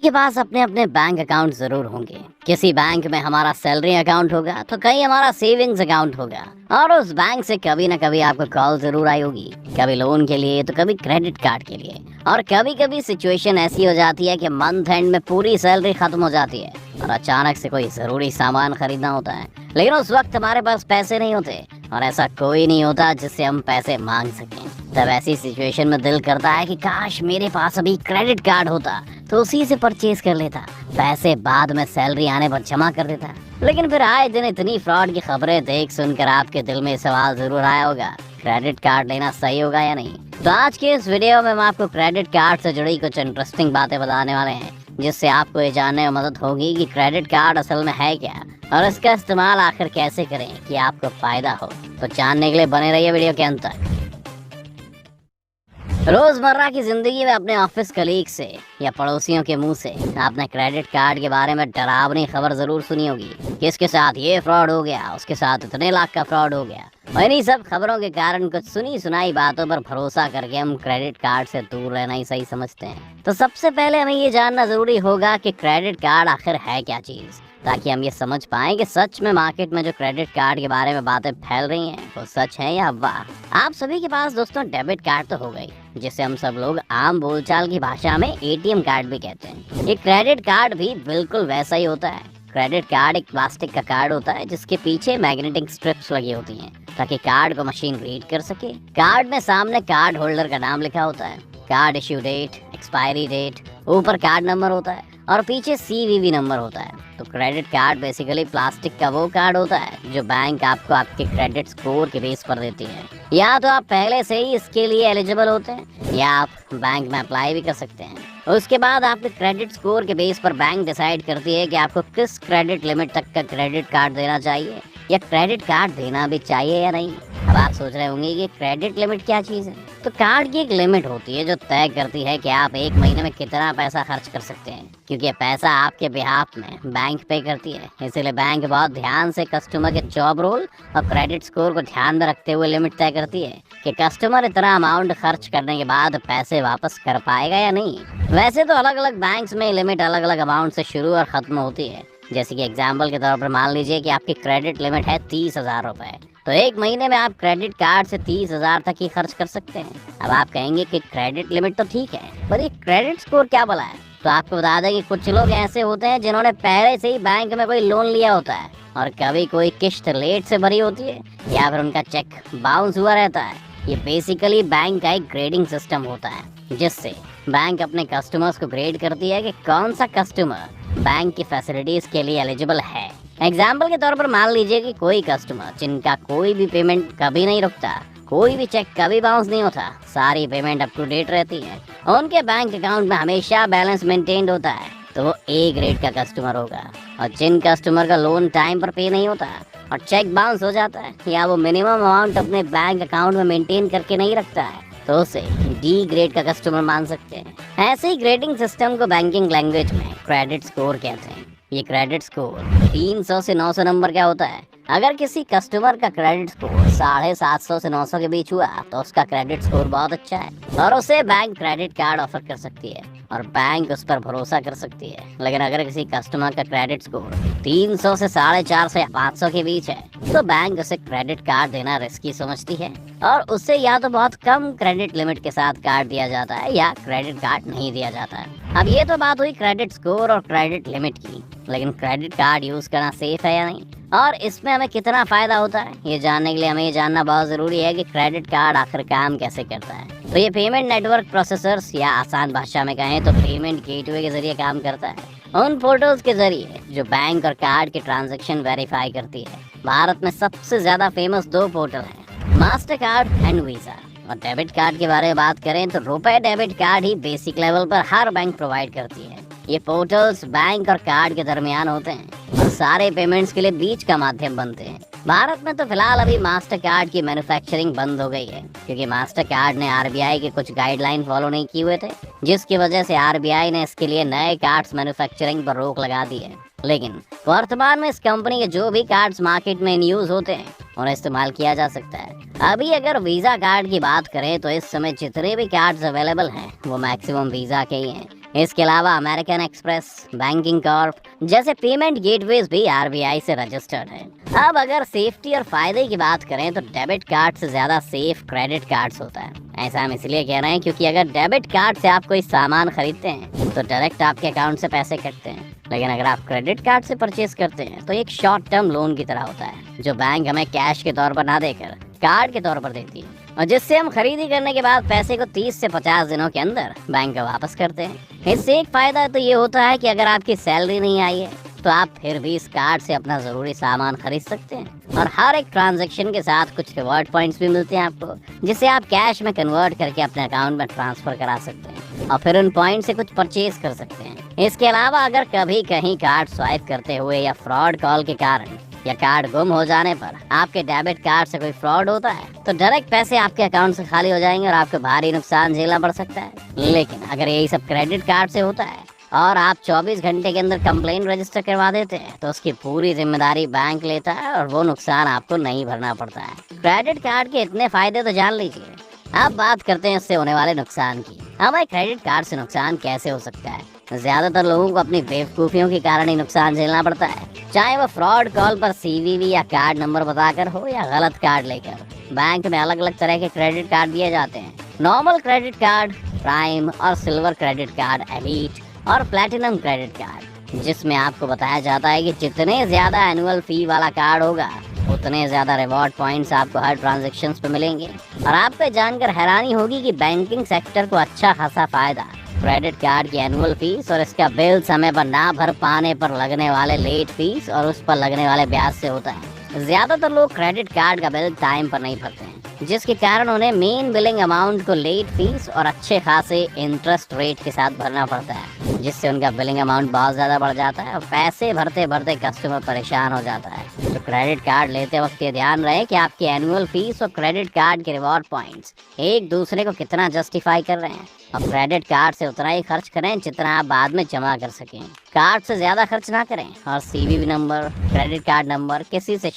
के पास अपने अपने बैंक अकाउंट जरूर होंगे। किसी बैंक में हमारा सैलरी अकाउंट होगा तो कहीं हमारा सेविंग्स अकाउंट होगा, और उस बैंक से कभी ना कभी आपको कॉल जरूर आई होगी, कभी लोन के लिए तो कभी क्रेडिट कार्ड के लिए। और कभी कभी सिचुएशन ऐसी हो जाती है कि मंथ एंड में पूरी सैलरी खत्म हो जाती है और अचानक से कोई जरूरी सामान खरीदना होता है, लेकिन उस वक्त हमारे पास पैसे नहीं होते और ऐसा कोई नहीं होता जिससे हम पैसे मांग सकें। तब ऐसी सिचुएशन में दिल करता है कि काश मेरे पास अभी क्रेडिट कार्ड होता तो उसी से परचेज कर लेता, पैसे बाद में सैलरी आने पर जमा कर देता। लेकिन फिर आए दिन इतनी फ्रॉड की खबरें देख सुनकर आपके दिल में सवाल जरूर आया होगा, क्रेडिट कार्ड लेना सही होगा या नहीं। तो आज के इस वीडियो में हम आपको क्रेडिट कार्ड से जुड़ी कुछ इंटरेस्टिंग बातें बताने वाले हैं, जिससे आपको ये जानने में मदद होगी कि क्रेडिट कार्ड असल में है क्या और इसका इस्तेमाल आखिर कैसे करें कि आपको फायदा हो। तो जानने के लिए बने रहिए वीडियो के अंत तक। रोजमर्रा की जिंदगी में अपने ऑफिस कलीग से या पड़ोसियों के मुंह से आपने क्रेडिट कार्ड के बारे में डरावनी खबर जरूर सुनी होगी कि इसके साथ ये फ्रॉड हो गया, उसके साथ इतने लाख का फ्रॉड हो गया। और इन्हीं सब खबरों के कारण कुछ सुनी सुनाई बातों पर भरोसा करके हम क्रेडिट कार्ड से दूर रहना ही सही समझते हैं। तो सबसे पहले हमें ये जानना जरूरी होगा कि क्रेडिट कार्ड आखिर है क्या चीज, ताकि हम ये समझ पाएं कि सच में मार्केट में जो क्रेडिट कार्ड के बारे में बातें फैल रही हैं वो सच है या अफवाह। आप सभी के पास दोस्तों डेबिट कार्ड तो हो गई, जिसे हम सब लोग आम बोलचाल की भाषा में एटीएम कार्ड भी कहते हैं। एक क्रेडिट कार्ड भी बिल्कुल वैसा ही होता है। क्रेडिट कार्ड एक प्लास्टिक का कार्ड होता है जिसके पीछे मैग्नेटिक स्ट्रिप्स लगी होती हैं ताकि कार्ड को मशीन रीड कर सके। कार्ड में सामने कार्ड होल्डर का नाम लिखा होता है, card issue date, expiry date, ऊपर कार्ड नंबर होता है और पीछे CVV नंबर होता है। तो क्रेडिट कार्ड बेसिकली प्लास्टिक का वो कार्ड होता है जो बैंक आपको आपके क्रेडिट स्कोर के बेस पर देती है। या तो आप पहले से ही इसके लिए एलिजिबल होते हैं या आप बैंक में अप्लाई भी कर सकते हैं। उसके बाद आपके क्रेडिट स्कोर के बेस पर बैंक डिसाइड करती है कि आपको किस क्रेडिट लिमिट तक का क्रेडिट कार्ड देना चाहिए या क्रेडिट कार्ड देना भी चाहिए या नहीं। अब आप सोच रहे होंगे कि क्रेडिट लिमिट क्या चीज़ है। तो कार्ड की एक लिमिट होती है जो तय करती है कि आप एक महीने में कितना पैसा खर्च कर सकते हैं, क्योंकि पैसा आपके बिहाफ में बैंक पे करती है। इसीलिए बैंक बहुत ध्यान से कस्टमर के जॉब रोल और क्रेडिट स्कोर को ध्यान में रखते हुए लिमिट तय करती है कि कस्टमर इतना अमाउंट खर्च करने के बाद पैसे वापस कर पाएगा या नहीं। वैसे तो अलग अलग बैंक्स में लिमिट अलग अलग अमाउंट से शुरू और खत्म होती है। जैसे कि एग्जाम्पल के तौर पर मान लीजिए कि आपकी क्रेडिट लिमिट है 30,000 रुपए, तो एक महीने में आप क्रेडिट कार्ड से 30,000 तक ही खर्च कर सकते हैं। अब आप कहेंगे कि क्रेडिट लिमिट तो ठीक है, पर ये क्रेडिट स्कोर क्या भला है। तो आपको बता दें कि कुछ लोग ऐसे होते हैं जिन्होंने पहले से ही बैंक में कोई लोन लिया होता है और कभी कोई किश्त लेट से भरी होती है या फिर उनका चेक बाउंस हुआ रहता है। ये बेसिकली बैंक का एक ग्रेडिंग सिस्टम होता है जिससे बैंक अपने कस्टमर्स को ग्रेड करती है कि कौन सा कस्टमर बैंक की फैसिलिटीज के लिए एलिजिबल है। एग्जाम्पल के तौर पर मान लीजिए कि कोई कस्टमर जिनका कोई भी पेमेंट कभी नहीं रुकता, कोई भी चेक कभी बाउंस नहीं होता, सारी पेमेंट अप टू डेट रहती है, उनके बैंक अकाउंट में हमेशा बैलेंस मेंटेन्ड होता है, तो वो A ग्रेड का कस्टमर होगा। और जिन कस्टमर का लोन टाइम पर पे नहीं होता और चेक बाउंस हो जाता है या वो मिनिमम अमाउंट अपने बैंक अकाउंट में मेंटेन करके नहीं रखता है, तो उसे D ग्रेड का कस्टमर मान सकते हैं। ऐसे ही ग्रेडिंग सिस्टम को बैंकिंग लैंग्वेज में क्रेडिट स्कोर कहते हैं। ये क्रेडिट स्कोर 300 से 900 नंबर क्या होता है। अगर किसी कस्टमर का क्रेडिट स्कोर 750 से 900 के बीच हुआ तो उसका क्रेडिट स्कोर बहुत अच्छा है और उसे बैंक क्रेडिट कार्ड ऑफर कर सकती है और बैंक उस पर भरोसा कर सकती है। लेकिन अगर किसी कस्टमर का क्रेडिट स्कोर 300 से 450 से 500 के बीच है तो बैंक उसे क्रेडिट कार्ड देना रिस्की समझती है और उससे या तो बहुत कम क्रेडिट लिमिट के साथ कार्ड दिया जाता है या क्रेडिट कार्ड नहीं दिया जाता है। अब ये तो बात हुई क्रेडिट स्कोर और क्रेडिट लिमिट की, लेकिन क्रेडिट कार्ड यूज करना सेफ है या नहीं और इसमें हमें कितना फायदा होता है, ये जानने के लिए हमें ये जानना बहुत जरूरी है कि क्रेडिट कार्ड आखिर काम कैसे करता है। तो ये पेमेंट नेटवर्क प्रोसेसर्स या आसान भाषा में कहें तो पेमेंट गेटवे के जरिए काम करता है। उन पोर्टल्स के जरिए जो बैंक और कार्ड के ट्रांजैक्शन वेरीफाई करती है। भारत में सबसे ज्यादा फेमस 2 पोर्टल हैं, मास्टर कार्ड एंड वीजा। और डेबिट कार्ड के बारे में बात करें तो रुपए डेबिट कार्ड ही बेसिक लेवल पर हर बैंक प्रोवाइड करती है। ये पोर्टल्स बैंक और कार्ड के दरमियान होते हैं और सारे पेमेंट्स के लिए बीच का माध्यम बनते हैं। भारत में तो फिलहाल अभी मास्टर कार्ड की मैन्युफैक्चरिंग बंद हो गई है क्योंकि मास्टर कार्ड ने RBI के कुछ गाइडलाइन फॉलो नहीं किए हुए थे, जिसकी वजह से RBI ने इसके लिए नए कार्ड्स मैन्युफैक्चरिंग पर रोक लगा दी है। लेकिन वर्तमान में इस कंपनी के जो भी कार्ड्स मार्केट में इन यूज होते हैं उन्हें इस्तेमाल किया जा सकता है। अभी अगर वीजा कार्ड की बात करें तो इस समय जितने भी कार्ड्स अवेलेबल हैं वो मैक्सिमम वीजा के ही हैं। इसके अलावा अमेरिकन एक्सप्रेस, बैंकिंग कॉर्प जैसे पेमेंट गेटवेज भी आरबीआई से रजिस्टर्ड है। अब अगर सेफ्टी और फायदे की बात करें तो डेबिट कार्ड से ज्यादा सेफ क्रेडिट कार्ड्स होता है। ऐसा हम इसलिए कह रहे हैं क्योंकि अगर डेबिट कार्ड से आप कोई सामान खरीदते हैं तो डायरेक्ट आपके अकाउंट से पैसे कटते हैं, लेकिन अगर आप क्रेडिट कार्ड से परचेज करते हैं तो एक शॉर्ट टर्म लोन की तरह होता है जो बैंक हमें कैश के तौर पर ना देकर कार्ड के तौर पर देती है, और जिससे हम खरीदी करने के बाद पैसे को 30 से 50 दिनों के अंदर बैंक को वापस करते हैं। इससे एक फायदा तो ये होता है कि अगर आपकी सैलरी नहीं आई है तो आप फिर भी इस कार्ड से अपना जरूरी सामान खरीद सकते हैं, और हर एक ट्रांजैक्शन के साथ कुछ रिवॉर्ड पॉइंट्स भी मिलते हैं आपको, जिसे आप कैश में कन्वर्ट करके अपने अकाउंट में ट्रांसफर करा सकते हैं और फिर उन पॉइंट से कुछ परचेज कर सकते हैं। इसके अलावा अगर कभी कहीं कार्ड स्वाइप करते हुए या फ्रॉड कॉल के कारण या कार्ड गुम हो जाने पर आपके डेबिट कार्ड से कोई फ्रॉड होता है तो डायरेक्ट पैसे आपके अकाउंट से खाली हो जाएंगे और आपको भारी नुकसान झेलना पड़ सकता है। लेकिन अगर यही सब क्रेडिट कार्ड से होता है और आप 24 घंटे के अंदर कंप्लेन रजिस्टर करवा देते हैं तो उसकी पूरी जिम्मेदारी बैंक लेता है और वो नुकसान आपको नहीं भरना पड़ता है। क्रेडिट कार्ड के इतने फायदे तो जान लीजिए, अब बात करते हैं इससे होने वाले नुकसान की। हमें क्रेडिट कार्ड से नुकसान कैसे हो सकता है? ज्यादातर लोगों को अपनी बेवकूफियों के कारण ही नुकसान झेलना पड़ता है, चाहे वो फ्रॉड कॉल पर सीवीवी या कार्ड नंबर बताकर हो या गलत कार्ड लेकर। बैंक में अलग अलग तरह के क्रेडिट कार्ड दिए जाते हैं, नॉर्मल क्रेडिट कार्ड, प्राइम और सिल्वर क्रेडिट कार्ड, एलीट और प्लैटिनम क्रेडिट कार्ड, जिसमें आपको बताया जाता है कि जितने ज्यादा एनुअल फी वाला कार्ड होगा उतने ज्यादा रिवॉर्ड पॉइंट्स आपको हर ट्रांजैक्शन पे मिलेंगे। और आपको जानकर हैरानी होगी कि बैंकिंग सेक्टर को अच्छा खासा फायदा क्रेडिट कार्ड की एनुअल फीस और इसका बिल समय पर ना भर पाने पर लगने वाले लेट फीस और उस पर लगने वाले ब्याज से होता है। ज्यादातर लोग क्रेडिट कार्ड का बिल टाइम पर नहीं भरते हैं, जिसके कारण उन्हें मेन बिलिंग अमाउंट को लेट फीस और अच्छे खासे इंटरेस्ट रेट के साथ भरना पड़ता है, जिससे उनका बिलिंग अमाउंट बहुत ज्यादा बढ़ जाता है और पैसे भरते भरते कस्टमर परेशान हो जाता है। तो क्रेडिट कार्ड लेते वक्त ये ध्यान रहे कि आपकी एनुअल फीस और क्रेडिट कार्ड के रिवॉर्ड पॉइंट्स एक दूसरे को कितना जस्टिफाई कर रहे हैं, और क्रेडिट कार्ड से उतना ही खर्च करें जितना आप बाद में जमा कर सकें। कार्ड से ज्यादा खर्च ना करें और CVV number, credit card number किसी से